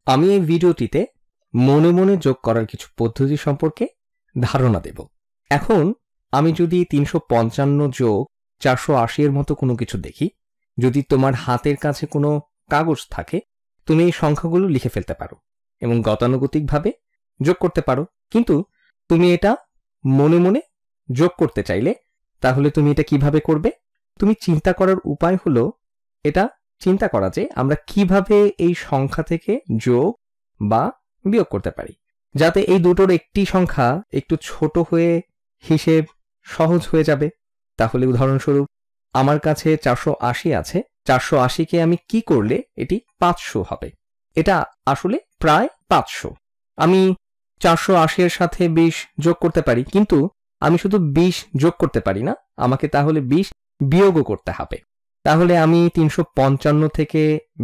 আমি এই ভিডিওটিতে মনে মনে যোগ করার কিছু পদ্ধতি সম্পর্কে ধারণা দেব। এখন আমি যদি 355 যোগ 480 এর মতো কোনো কিছু দেখি, যদি তোমার হাতের কাছে কোনো কাগজ থাকে, তুমি এই সংখ্যাগুলো লিখে ফেলতে পারো এবং গতানুগতিকভাবে যোগ করতে পারো। কিন্তু তুমি এটা মনে মনে যোগ করতে চাইলে তাহলে তুমি এটা কিভাবে করবে? তুমি চিন্তা করার উপায় হলো এটা চিন্তা করা যে আমরা কিভাবে এই সংখ্যা থেকে যোগ বা বিয়োগ করতে পারি, যাতে এই দুটোর একটি সংখ্যা একটু ছোট হয়ে হিসেব সহজ হয়ে যাবে। তাহলে উদাহরণস্বরূপ আমার কাছে 480 আছে, 480কে আমি কি করলে এটি 500 হবে। এটা আসলে প্রায় 500। আমি 480 এর সাথে 20 যোগ করতে পারি, কিন্তু আমি শুধু 20 যোগ করতে পারি না, আমাকে তাহলে 20 বিয়োগও করতে হবে। তাহলে আমি 355 থেকে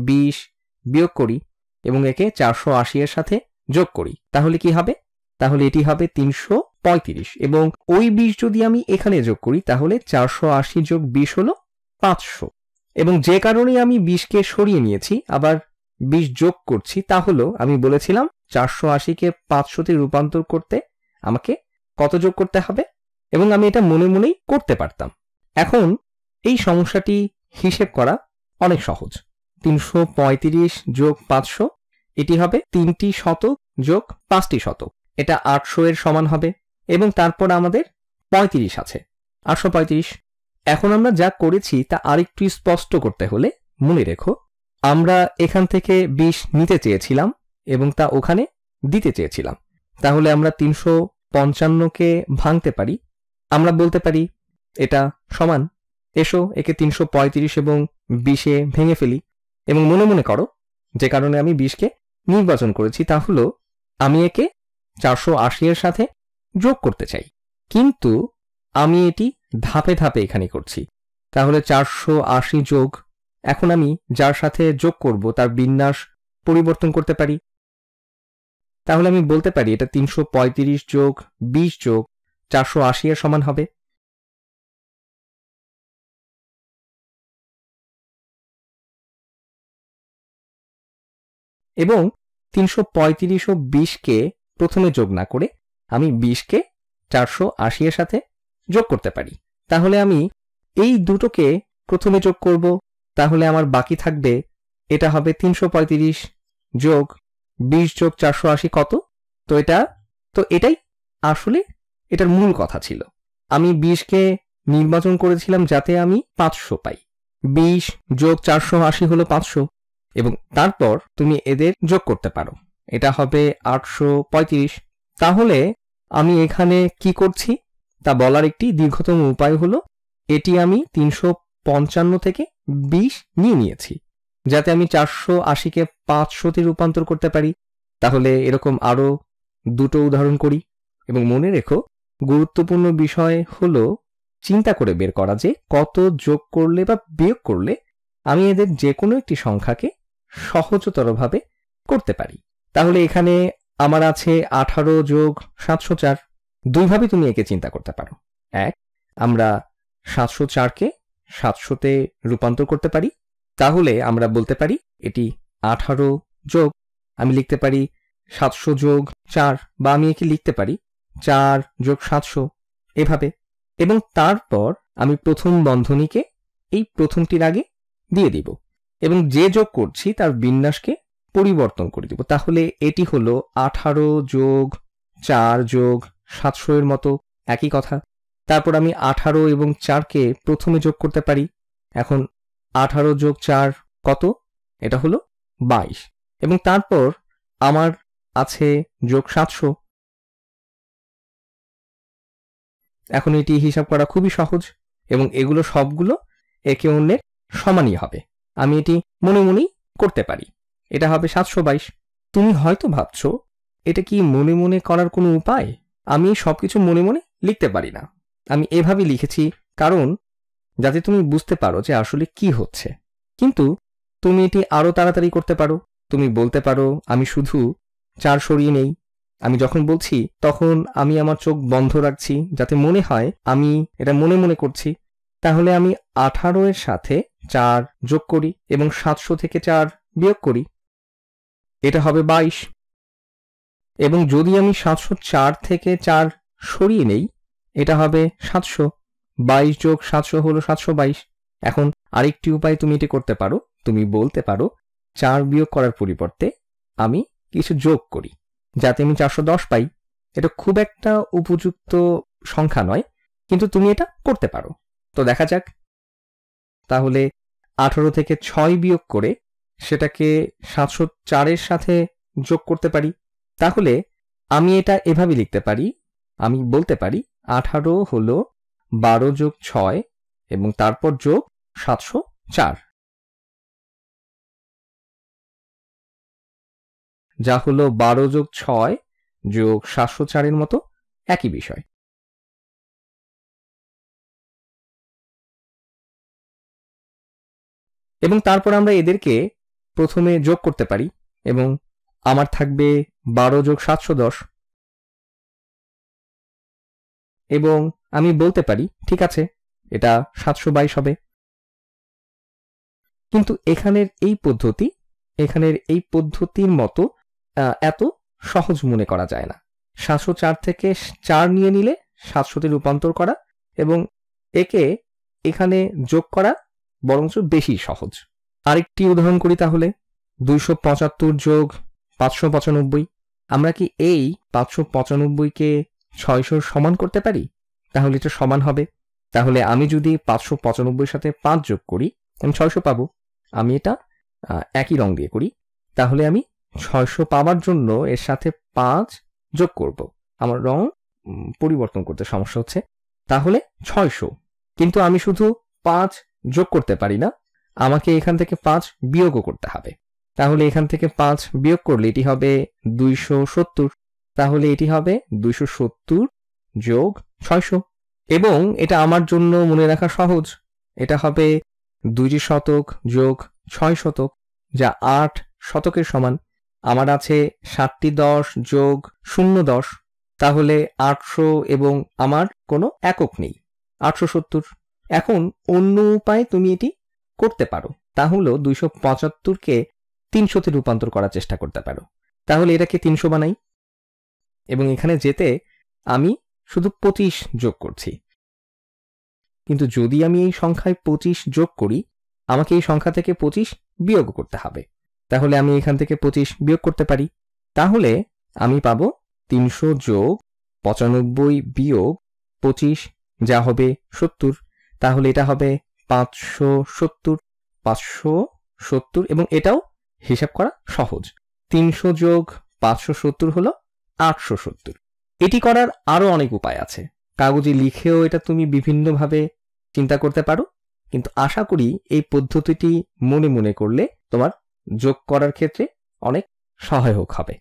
20 বিয়োগ করি এবং একে 480 এর সাথে যোগ করি, তাহলে কি হবে? তাহলে এটি হবে 335 এবং ওই 20 যদি আমি এখানে যোগ করি তাহলে 480 যোগ 20 হলো 500। এবং যে কারণে আমি 20কে সরিয়ে নিয়েছি আবার 20 যোগ করছি তা হলো আমি বলেছিলাম 480কে 500তে রূপান্তর করতে আমাকে কত যোগ করতে হবে, এবং আমি এটা মনে মনেই করতে পারতাম। এখন এই সমস্যাটি হিসেব করা অনেক সহজ। 335 যোগ 500 এটি হবে 3টি শতক যোগ 5টি শতক, এটা 800 এর সমান হবে। এবং তারপর আমাদের 35 আছে, 835। এখন আমরা যা করেছি তা আরেকটু স্পষ্ট করতে হলে মনে রেখো আমরা এখান থেকে 20 নিতে চেয়েছিলাম এবং তা ওখানে দিতে চেয়েছিলাম। তাহলে আমরা 355কে ভাঙতে পারি, আমরা বলতে পারি এটা সমান, এসো একে 335 এবং 20-এ ভেঙে ফেলি। এবং মনে মনে করো যে কারণে আমি 20কে নির্বাচন করেছি তা হলো আমি একে 480 এর সাথে যোগ করতে চাই, কিন্তু আমি এটি ধাপে ধাপে এখানে করছি। তাহলে 480 যোগ, এখন আমি যার সাথে যোগ করব তার বিন্যাস পরিবর্তন করতে পারি। তাহলে আমি বলতে পারি এটা 335 যোগ 20 যোগ 480 এর সমান হবে। এবং 335 ও 20কে প্রথমে যোগ না করে আমি 20কে 480 এর সাথে যোগ করতে পারি। তাহলে আমি এই দুটোকে প্রথমে যোগ করব, তাহলে আমার বাকি থাকবে এটা হবে 335 যোগ 20 যোগ 480 কত? তো এটাই আসলে এটার মূল কথা ছিল। আমি 20কে নির্বাচন করেছিলাম যাতে আমি 500 পাই। 20 যোগ 480 হলো 500 এবং তারপর তুমি এদের যোগ করতে পারো, এটা হবে 835। তাহলে আমি এখানে কি করছি তা বলার একটি দীর্ঘতম উপায় হলো এটি আমি 355 থেকে 20 নিয়েছি যাতে আমি 480কে 500তে রূপান্তর করতে পারি। তাহলে এরকম আরো দুটো উদাহরণ করি এবং মনে রেখো গুরুত্বপূর্ণ বিষয় হলো চিন্তা করে বের করা যে কত যোগ করলে বা বিয়োগ করলে আমি এদের যে কোনো একটি সংখ্যাকে সহজতরভাবে করতে পারি। তাহলে এখানে আমার আছে 18 যোগ 704। দুইভাবে তুমি একে চিন্তা করতে পারো। এক, আমরা 704কে 700তে রূপান্তর করতে পারি, তাহলে আমরা বলতে পারি এটি 18 যোগ, আমি লিখতে পারি 700 যোগ 4, বা আমি একে লিখতে পারি 4 যোগ 700 এভাবে। এবং তারপর আমি প্রথম বন্ধনীকে এই প্রথমটির আগে দিয়ে দিব এবং যে যোগ করছি তার বিন্যাসকে পরিবর্তন করে দিব। তাহলে এটি হলো 18 যোগ 4 যোগ 700 এর মতো একই কথা। তারপর আমি 18 এবং 4কে প্রথমে যোগ করতে পারি। এখন 18 যোগ 4 কত? এটা হলো 22। এবং তারপর আমার আছে যোগ 700। এখন এটি হিসাব করা খুবই সহজ এবং এগুলো সবগুলো একে অন্যের সমানই হবে। আমি এটি মনে মনেই করতে পারি, এটা হবে 722। তুমি হয়তো ভাবছো এটা কি মনে মনে করার কোনো উপায়? আমি সবকিছু মনে মনে লিখতে পারি না, আমি এভাবে লিখেছি কারণ যাতে তুমি বুঝতে পারো যে আসলে কি হচ্ছে। কিন্তু তুমি এটি আরো তাড়াতাড়ি করতে পারো। তুমি বলতে পারো আমি শুধু 4 সরিয়ে নেই। আমি যখন বলছি তখন আমি আমার চোখ বন্ধ রাখছি যাতে মনে হয় আমি এটা মনে মনে করছি। তাহলে আমি 18 এর সাথে 4 যোগ করি এবং 700 থেকে 4 বিয়োগ করি। এটা হবে 22। এবং যদি আমি 704 থেকে 4 সরিয়ে নেই, এটা হবে 700। 22 যোগ 700 হলো 722। এখন আরেকটি উপায় তুমি এটি করতে পারো, তুমি বলতে পারো 4 বিয়োগ করার পরিবর্তে আমি কিছু যোগ করি যাতে আমি 410 পাই। এটা খুব একটা উপযুক্ত সংখ্যা নয়, কিন্তু তুমি এটা করতে পারো। তো দেখা যাক। তাহলে 18 থেকে 6 বিয়োগ করে সেটাকে 704-এর সাথে যোগ করতে পারি। তাহলে আমি এটা এভাবে লিখতে পারি, আমি বলতে পারি 18 হলো 12 যোগ 6 এবং তারপর যোগ 704, যা হলো 12 যোগ 6 যোগ 704-এর মতো একই বিষয়। এবং তারপর আমরা এদেরকে প্রথমে যোগ করতে পারি এবং আমার থাকবে 12 যোগ 710 এবং আমি বলতে পারি ঠিক আছে, এটা 722 হবে। কিন্তু এখানের এই পদ্ধতির মতো এত সহজ মনে করা যায় না। 704 থেকে 4 নিয়ে নিলে 700-তে রূপান্তর করা এবং একে এখানে যোগ করা বরঞ্চ বেশি সহজ। আরেকটি উদাহরণ করি তাহলে। 275 যোগ 595, আমরা কি এই 595-কে 600 সমান করতে পারি? তাহলে এটা সমান হবে। তাহলে আমি যদি 595-এর সাথে 5 যোগ করি আমি 600 পাবো। আমি এটা একই রং দিয়ে করি। তাহলে আমি 600 পাওয়ার জন্য এর সাথে 5 যোগ করব। আমার রং পরিবর্তন করতে সমস্যা হচ্ছে। তাহলে 600। কিন্তু আমি শুধু 5 যোগ করতে পারি না, আমাকে এখান থেকে 5 বিয়োগও করতে হবে। তাহলে এখান থেকে 5 বিয়োগ করলে এটি হবে 270। তাহলে এটি হবে 270 যোগ 600 এবং এটা আমার জন্য মনে রাখা সহজ। এটা হবে 2 শতক যোগ 6 শতক, যা 8 শতকের সমান। আমার আছে 7টি 10 যোগ 0 10, তাহলে 800 এবং আমার কোনো একক নেই, 870। এখন অন্য উপায়ে তুমি এটি করতে পারো। তাহলে 275-কে 300-তে রূপান্তর করার চেষ্টা করতে পারো। তাহলে এটাকে 300 বানাই এবং এখানে যেতে আমি শুধু 25 যোগ করছি। কিন্তু যদি আমি এই সংখ্যায় 25 যোগ করি, আমাকে এই সংখ্যা থেকে 25 বিয়োগ করতে হবে। তাহলে আমি এখান থেকে 25 বিয়োগ করতে পারি। তাহলে আমি পাবো 300 যোগ 95 বিয়োগ 25, যা হবে 70। তাহলে এটা হবে 570 এবং এটাও হিসাব করা সহজ। 300 যোগ 570 হলো 870। এটি করার আরো অনেক উপায় আছে, কাগজে লিখেও এটা তুমি বিভিন্নভাবে চিন্তা করতে পারো। কিন্তু আশা করি এই পদ্ধতিটি মনে মনে করলে তোমার যোগ করার ক্ষেত্রে অনেক সহায়ক হবে।